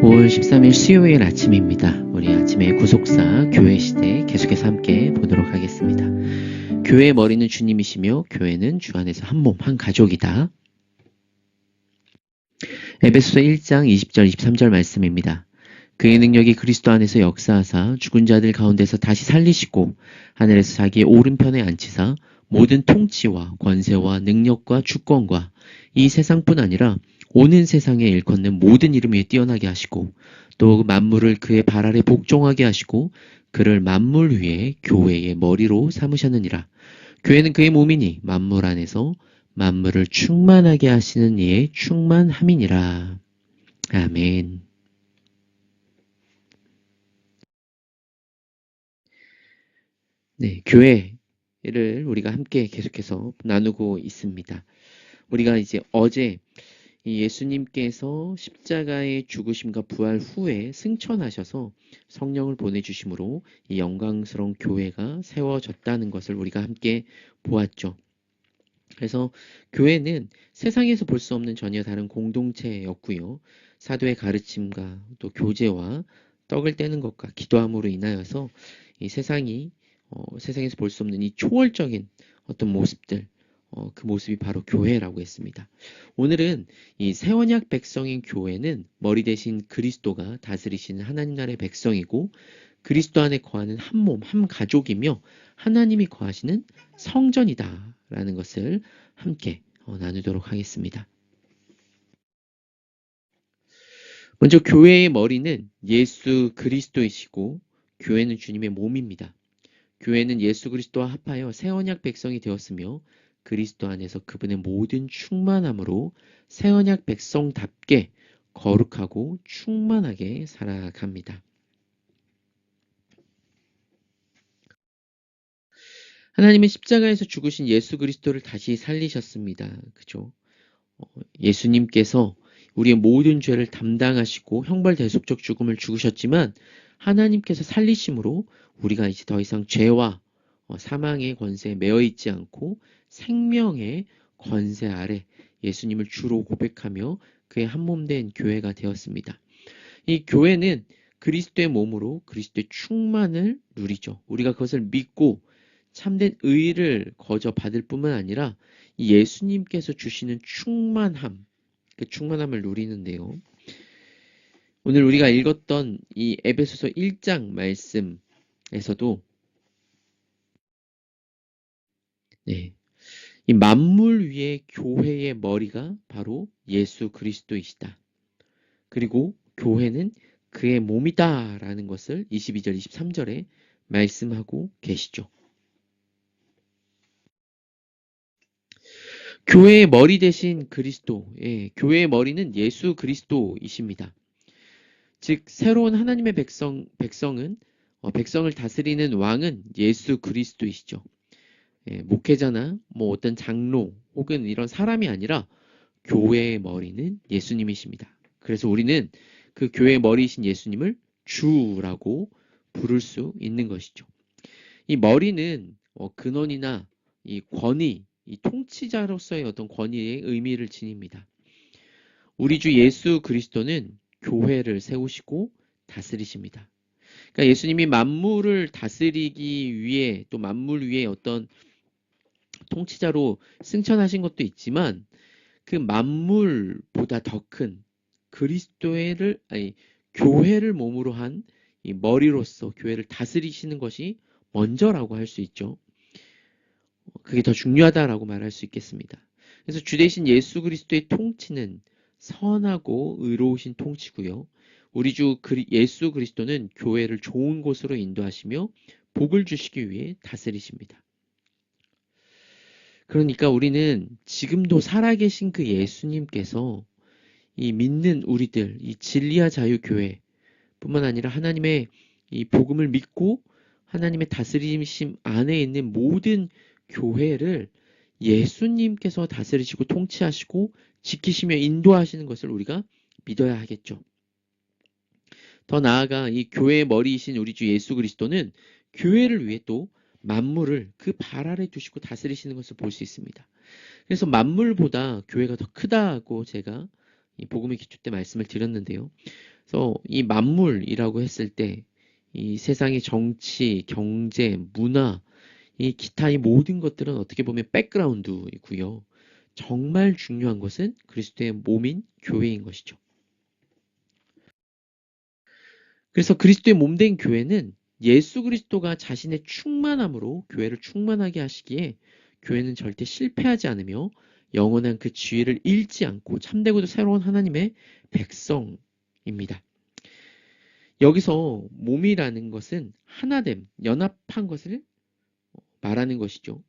5월 13일 수요일 아침입니다. 우리 아침의 구속사 교회 시대 계속해서 함께 보도록 하겠습니다. 교회의 머리는 주님이시며 교회는 주 안에서 한 몸, 한 가족이다. 에베소서 1장 20절 23절 말씀입니다. 그의 능력이 그리스도 안에서 역사하사 죽은 자들 가운데서 다시 살리시고 하늘에서 자기의 오른편에 앉히사 모든 통치와 권세와 능력과 주권과 이 세상뿐 아니라 오는 세상에 일컫는 모든 이름 위에 뛰어나게 하시고 또 만물을 그의 발 아래 복종하게 하시고 그를 만물 위에 교회의 머리로 삼으셨느니라. 교회는 그의 몸이니 만물 안에서 만물을 충만하게 하시는 이의 충만함이니라. 아멘. 네, 교회를 우리가 함께 계속해서 나누고 있습니다. 우리가 이제 어제 이 예수님께서 십자가의 죽으심과 부활 후에 승천하셔서 성령을 보내주심으로 이 영광스러운 교회가 세워졌다는 것을 우리가 함께 보았죠. 그래서 교회는 세상에서 볼 수 없는 전혀 다른 공동체였고요. 사도의 가르침과 또 교제와 떡을 떼는 것과 기도함으로 인하여서 이 세상에서 볼 수 없는 이 초월적인 어떤 모습들, 그 모습이 바로 교회라고 했습니다. 오늘은 이 새언약 백성인 교회는 머리 대신 그리스도가 다스리시는 하나님 나라의 백성이고 그리스도 안에 거하는 한 몸, 한 가족이며 하나님이 거하시는 성전이다라는 것을 함께 나누도록 하겠습니다. 먼저 교회의 머리는 예수 그리스도이시고 교회는 주님의 몸입니다. 교회는 예수 그리스도와 합하여 새언약 백성이 되었으며 그리스도 안에서 그분의 모든 충만함으로 새언약 백성답게 거룩하고 충만하게 살아갑니다. 하나님은 십자가에서 죽으신 예수 그리스도를 다시 살리셨습니다. 그죠? 예수님께서 우리의 모든 죄를 담당하시고 형벌대속적 죽음을 죽으셨지만 하나님께서 살리심으로 우리가 이제 더 이상 죄와 사망의 권세에 매여 있지 않고 생명의 권세 아래 예수님을 주로 고백하며 그의 한 몸 된 교회가 되었습니다. 이 교회는 그리스도의 몸으로 그리스도의 충만을 누리죠. 우리가 그것을 믿고 참된 의를 거저 받을 뿐만 아니라 예수님께서 주시는 충만함, 그 충만함을 누리는데요. 오늘 우리가 읽었던 이 에베소서 1장 말씀에서도 이 만물 위의 교회의 머리가 바로 예수 그리스도이시다. 그리고 교회는 그의 몸이다라는 것을 22절, 23절에 말씀하고 계시죠. 교회의 머리 대신 그리스도, 교회의 머리는 예수 그리스도이십니다. 즉 새로운 하나님의 백성은 백성을 다스리는 왕은 예수 그리스도이시죠. 목회자나 뭐 어떤 장로 혹은 이런 사람이 아니라 교회의 머리는 예수님이십니다. 그래서 우리는 그 교회의 머리이신 예수님을 주라고 부를 수 있는 것이죠. 이 머리는 근원이나 이 권위, 이 통치자로서의 어떤 권위의 의미를 지닙니다. 우리 주 예수 그리스도는 교회를 세우시고 다스리십니다. 그러니까 예수님이 만물을 다스리기 위해 또 만물 위에 어떤 통치자로 승천하신 것도 있지만 그 만물보다 더 큰 교회를 몸으로 한 이 머리로서 교회를 다스리시는 것이 먼저라고 할 수 있죠. 그게 더 중요하다라고 말할 수 있겠습니다. 그래서 주 대신 예수 그리스도의 통치는 선하고 의로우신 통치고요. 우리 주 예수 그리스도는 교회를 좋은 곳으로 인도하시며 복을 주시기 위해 다스리십니다. 그러니까 우리는 지금도 살아계신 그 예수님께서 이 믿는 우리들, 이 진리와 자유 교회 뿐만 아니라 하나님의 이 복음을 믿고 하나님의 다스리심 안에 있는 모든 교회를 예수님께서 다스리시고 통치하시고 지키시며 인도하시는 것을 우리가 믿어야 하겠죠. 더 나아가 이 교회의 머리이신 우리 주 예수 그리스도는 교회를 위해 또 만물을 그 발 아래 두시고 다스리시는 것을 볼 수 있습니다. 그래서 만물보다 교회가 더 크다고 제가 이 복음의 기초 때 말씀을 드렸는데요. 그래서 이 만물이라고 했을 때 이 세상의 정치, 경제, 문화, 이 기타 이 모든 것들은 어떻게 보면 백그라운드이고요. 정말 중요한 것은 그리스도의 몸인 교회인 것이죠. 그래서 그리스도의 몸된 교회는 예수 그리스도가 자신의 충만함으로 교회를 충만하게 하시기에 교회는 절대 실패하지 않으며 영원한 그 지위를 잃지 않고 참되고도 새로운 하나님의 백성입니다. 여기서 몸이라는 것은 하나됨, 연합한 것을 말하는 것이죠.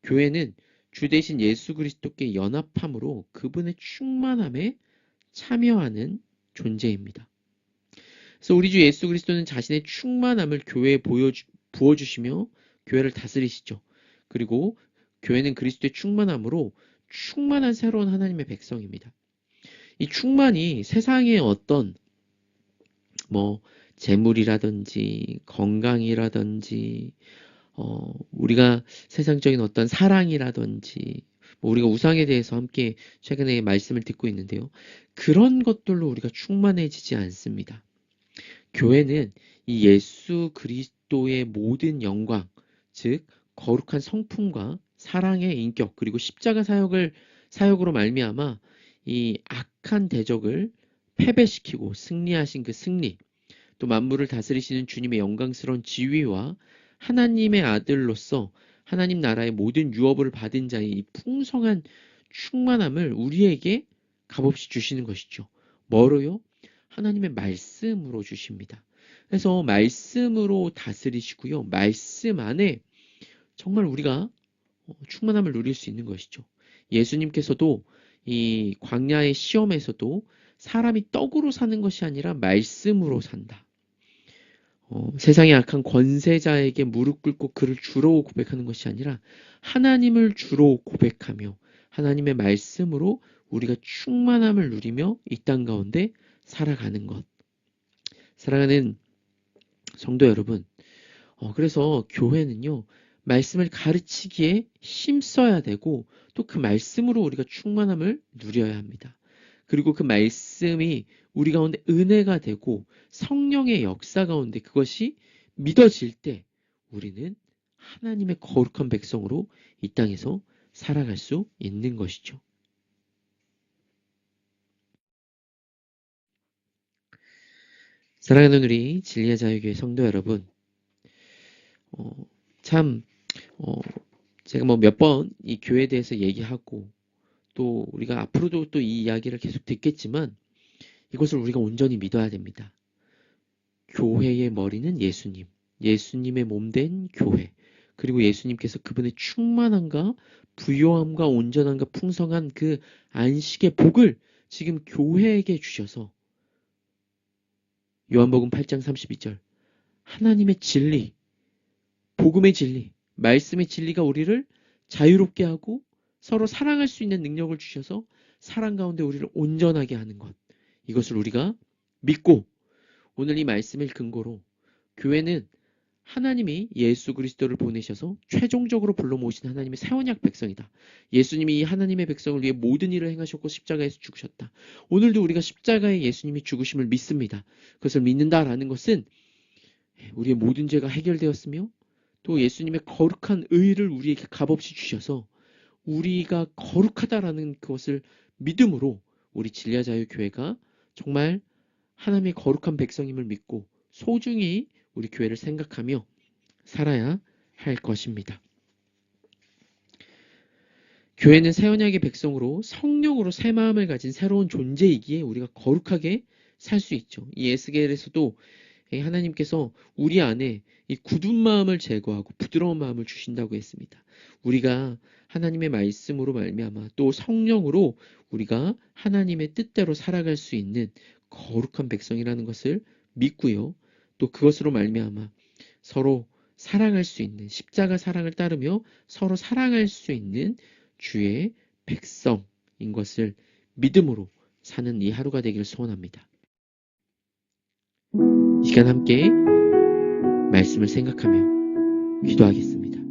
교회는 주 대신 예수 그리스도께 연합함으로 그분의 충만함에 참여하는 존재입니다. 그래서 우리 주 예수 그리스도는 자신의 충만함을 교회에 부어주시며 교회를 다스리시죠. 그리고 교회는 그리스도의 충만함으로 충만한 새로운 하나님의 백성입니다. 이 충만이 세상의 어떤 재물이라든지 건강이라든지 우리가 세상적인 어떤 사랑이라든지 우리가 우상에 대해서 함께 최근에 말씀을 듣고 있는데요. 그런 것들로 우리가 충만해지지 않습니다. 교회는 이 예수 그리스도의 모든 영광, 즉 거룩한 성품과 사랑의 인격 그리고 십자가 사역으로 말미암아 이 악한 대적을 패배시키고 승리하신 그 승리, 또 만물을 다스리시는 주님의 영광스러운 지위와 하나님의 아들로서 하나님 나라의 모든 유업을 받은 자의 이 풍성한 충만함을 우리에게 값없이 주시는 것이죠. 뭐로요? 하나님의 말씀으로 주십니다. 그래서 말씀으로 다스리시고요. 말씀 안에 정말 우리가 충만함을 누릴 수 있는 것이죠. 예수님께서도 이 광야의 시험에서도 사람이 떡으로 사는 것이 아니라 말씀으로 산다. 세상의 악한 권세자에게 무릎 꿇고 그를 주로 고백하는 것이 아니라 하나님을 주로 고백하며 하나님의 말씀으로 우리가 충만함을 누리며 이 땅 가운데 살아가는 것. 사랑하는 성도 여러분, 그래서 교회는요, 말씀을 가르치기에 힘써야 되고 또 그 말씀으로 우리가 충만함을 누려야 합니다. 그리고 그 말씀이 우리 가운데 은혜가 되고 성령의 역사 가운데 그것이 믿어질 때 우리는 하나님의 거룩한 백성으로 이 땅에서 살아갈 수 있는 것이죠. 사랑하는 우리 진리의 자유교회 성도 여러분, 어, 참 어, 제가 몇 번 이 교회에 대해서 얘기하고 또 우리가 앞으로도 또 이 이야기를 계속 듣겠지만 이것을 우리가 온전히 믿어야 됩니다. 교회의 머리는 예수님, 예수님의 몸된 교회, 그리고 예수님께서 그분의 충만함과 부요함과 온전함과 풍성한 그 안식의 복을 지금 교회에게 주셔서 요한복음 8장 32절 하나님의 진리, 복음의 진리, 말씀의 진리가 우리를 자유롭게 하고 서로 사랑할 수 있는 능력을 주셔서 사랑 가운데 우리를 온전하게 하는 것. 이것을 우리가 믿고 오늘 이 말씀을 근거로 교회는 하나님이 예수 그리스도를 보내셔서 최종적으로 불러 모으신 하나님의 새 언약 백성이다. 예수님이 이 하나님의 백성을 위해 모든 일을 행하셨고 십자가에서 죽으셨다. 오늘도 우리가 십자가에 예수님이 죽으심을 믿습니다. 그것을 믿는다라는 것은 우리의 모든 죄가 해결되었으며 또 예수님의 거룩한 의를 우리에게 값없이 주셔서 우리가 거룩하다라는 그것을 믿음으로 우리 진리자유교회가 정말 하나님의 거룩한 백성임을 믿고 소중히 우리 교회를 생각하며 살아야 할 것입니다. 교회는 새 언약의 백성으로 성령으로 새 마음을 가진 새로운 존재이기에 우리가 거룩하게 살 수 있죠. 이 에스겔에서도 하나님께서 우리 안에 이 굳은 마음을 제거하고 부드러운 마음을 주신다고 했습니다. 우리가 하나님의 말씀으로 말미암아 또 성령으로 우리가 하나님의 뜻대로 살아갈 수 있는 거룩한 백성이라는 것을 믿고요. 또 그것으로 말미암아 서로 사랑할 수 있는 십자가 사랑을 따르며 서로 사랑할 수 있는 주의 백성인 것을 믿음으로 사는 이 하루가 되기를 소원합니다. 이 시간 함께 말씀을 생각하며 기도하겠습니다.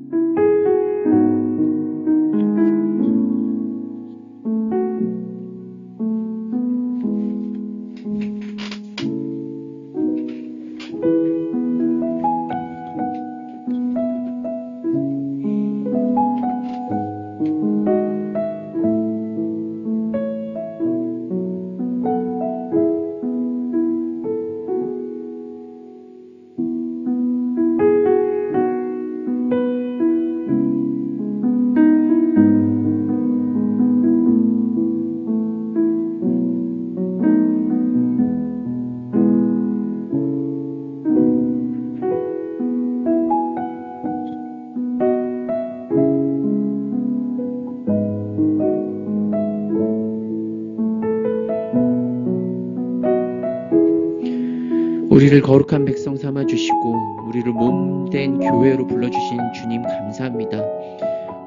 우리를 거룩한 백성 삼아 주시고 우리를 몸된 교회로 불러주신 주님 감사합니다.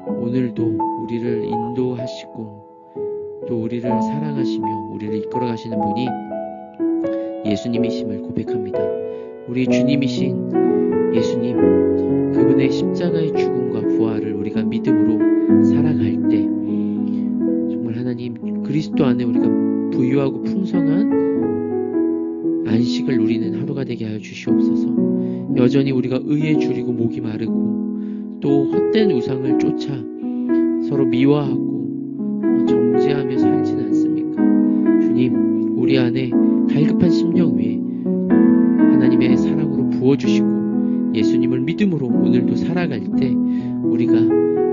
오늘도 우리를 인도하시고 또 우리를 사랑하시며 우리를 이끌어 가시는 분이 예수님이심을 고백합니다. 우리 주님이신 예수님, 그분의 십자가의 죽음과 부활을 우리가 믿음으로 살아갈 때 정말 하나님 그리스도 안에 우리가 부유하고 풍성한 안식을 누리는 하루가 되게 하여 주시옵소서. 여전히 우리가 의에 줄이고 목이 마르고 또 헛된 우상을 쫓아 서로 미워하고 정죄하며 살지는 않습니까? 주님, 우리 안에 갈급한 심령 위에 하나님의 사랑으로 부어주시고 예수님을 믿음으로 오늘도 살아갈 때 우리가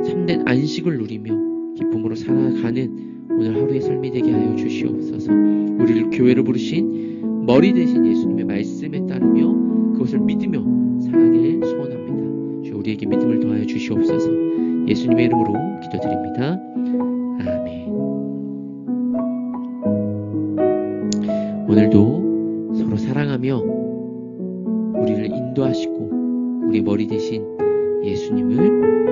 참된 안식을 누리며 기쁨으로 살아가는 오늘 하루의 삶이 되게 하여 주시옵소서. 우리를 교회로 부르신 머리 대신 예수님의 말씀에 따르며 그것을 믿으며 살아가길 소원합니다. 주 우리에게 믿음을 더하여 주시옵소서. 예수님의 이름으로 기도드립니다. 아멘. 오늘도 서로 사랑하며 우리를 인도하시고 우리 머리 대신 예수님을